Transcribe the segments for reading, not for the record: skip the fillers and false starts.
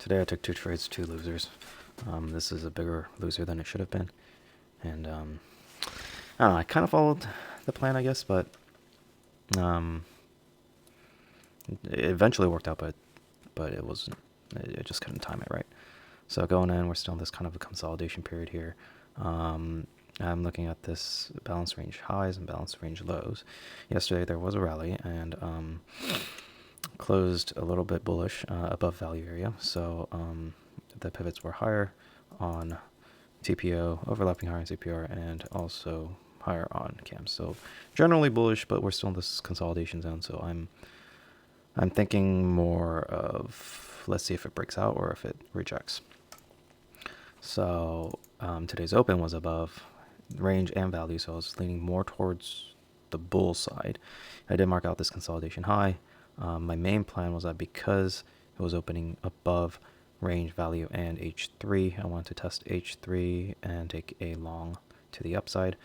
Today I took two trades, two losers. This is a bigger loser than it should have been. And I don't know, I kind of followed the plan, I guess, but um, it eventually worked out, but it wasn't. I just couldn't time it right. So going in, we're still in this kind of a consolidation period here. I'm looking at this balance range highs and balance range lows. Yesterday there was a rally and closed a little bit bullish above value area. So the pivots were higher on TPO, overlapping higher on CPR, and also higher on CAMs. So generally bullish, but we're still in this consolidation zone. So I'm thinking more of, let's see if it breaks out or if it rejects. So today's open was above range and value, so I was leaning more towards the bull side. I did mark out this consolidation high. My main plan was that because it was opening above range, value, and H3, I wanted to test H3 and take a long to the upside.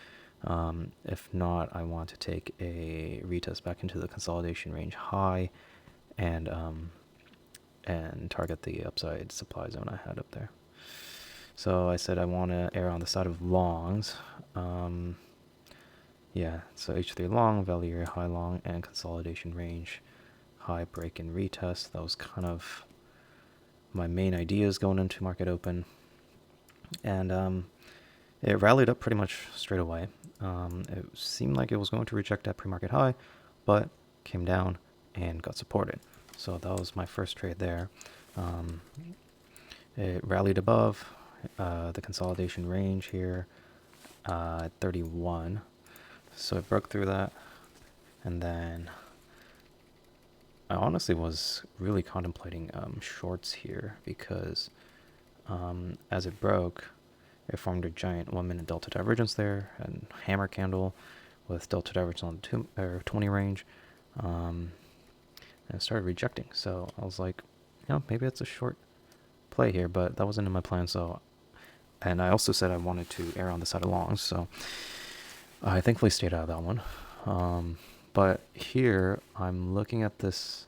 If not, I want to take a retest back into the consolidation range high and target the upside supply zone I had up there. So I said I want to err on the side of longs. Yeah, so H3 long, value area high long, and consolidation range high break and retest. That was kind of my main ideas going into market open. And it rallied up pretty much straight away. It seemed like it was going to reject that pre-market high, but came down and got supported. So that was my first trade there. It rallied above the consolidation range here at 31. So it broke through that, and then I honestly was really contemplating shorts here because as it broke, it formed a giant 1 minute delta divergence there, and hammer candle with delta divergence on the 20 range, and it started rejecting. So I was like, maybe it's a short play here, but that wasn't in my plan. So, and I also said I wanted to err on the side of longs, so I thankfully stayed out of that one. But here I'm looking at this.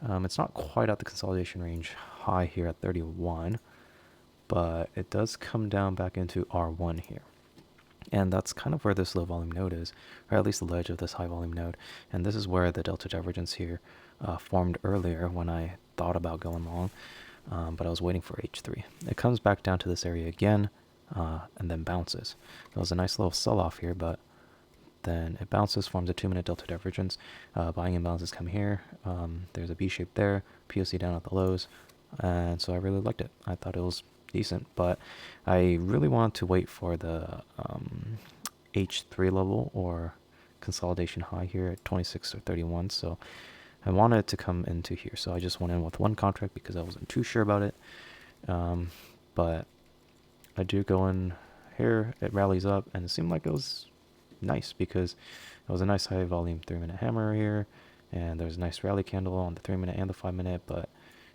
It's not quite at the consolidation range high here at 31, but it does come down back into R1 here. And that's kind of where this low volume node is, or at least the ledge of this high volume node. And this is where the delta divergence here formed earlier when I thought about going long, but I was waiting for H3. It comes back down to this area again, and then bounces. That was a nice little sell-off here, but then it bounces, forms a 2 minute delta divergence. Buying imbalances come here. There's a B shape there, POC down at the lows, and so I really liked it. I thought it was decent, but I really want to wait for the H3 level or consolidation high here at 26 or 31. So I wanted it to come into here. So I just went in with one contract because I wasn't too sure about it. But I do go in here, it rallies up, and it seemed like it was nice because it was a nice high volume 3 minute hammer here, and there's a nice rally candle on the 3 minute and the 5 minute, but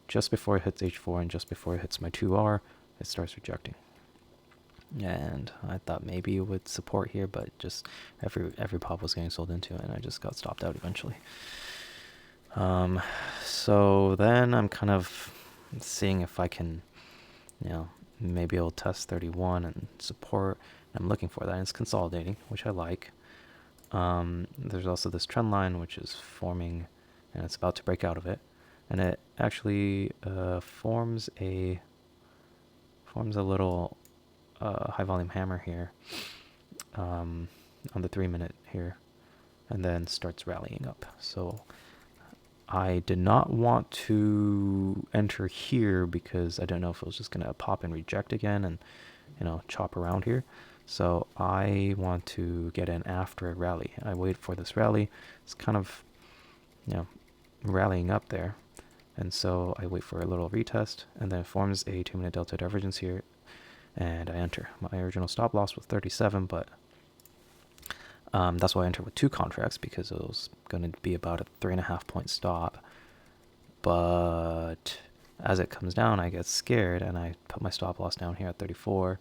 just before it hits H4 and just before it hits my 2R, it starts rejecting. And I thought maybe it would support here, but just every pop was getting sold into it, and I just got stopped out eventually. So then I'm kind of seeing if I can, maybe I'll test 31 and support. I'm looking for that, and it's consolidating, which I like. There's also this trend line which is forming, and it's about to break out of it, and it actually forms a little high volume hammer here on the 3 minute here, and then starts rallying up. So I did not want to enter here because I don't know if it was just gonna pop and reject again and chop around here. So I want to get in after a rally. I wait for this rally. It's kind of rallying up there, and so I wait for a little retest, and then it forms a 2 minute delta divergence here, and I enter. My original stop loss was 37, but that's why I entered with two contracts, because it was going to be about a 3.5 point stop. But as it comes down, I get scared, and I put my stop loss down here at 34,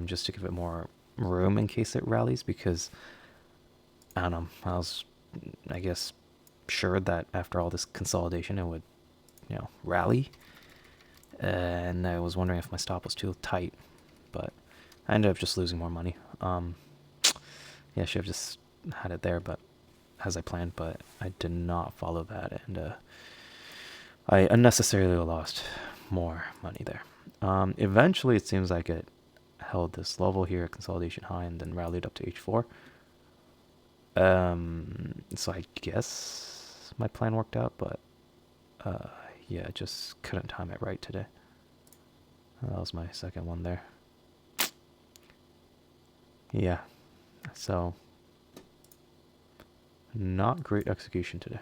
just to give it more room in case it rallies, because I don't know, I was, I guess, sure that after all this consolidation it would rally. And I was wondering if my stop was too tight, but I ended up just losing more money. Yeah, I should have just had it there, but as I planned, but I did not follow that, and I unnecessarily lost more money there. Eventually, it seems like it held this level here, consolidation high, and then rallied up to H4. So I guess my plan worked out, but yeah, I just couldn't time it right today. That was my second one there. Yeah, so not great execution today.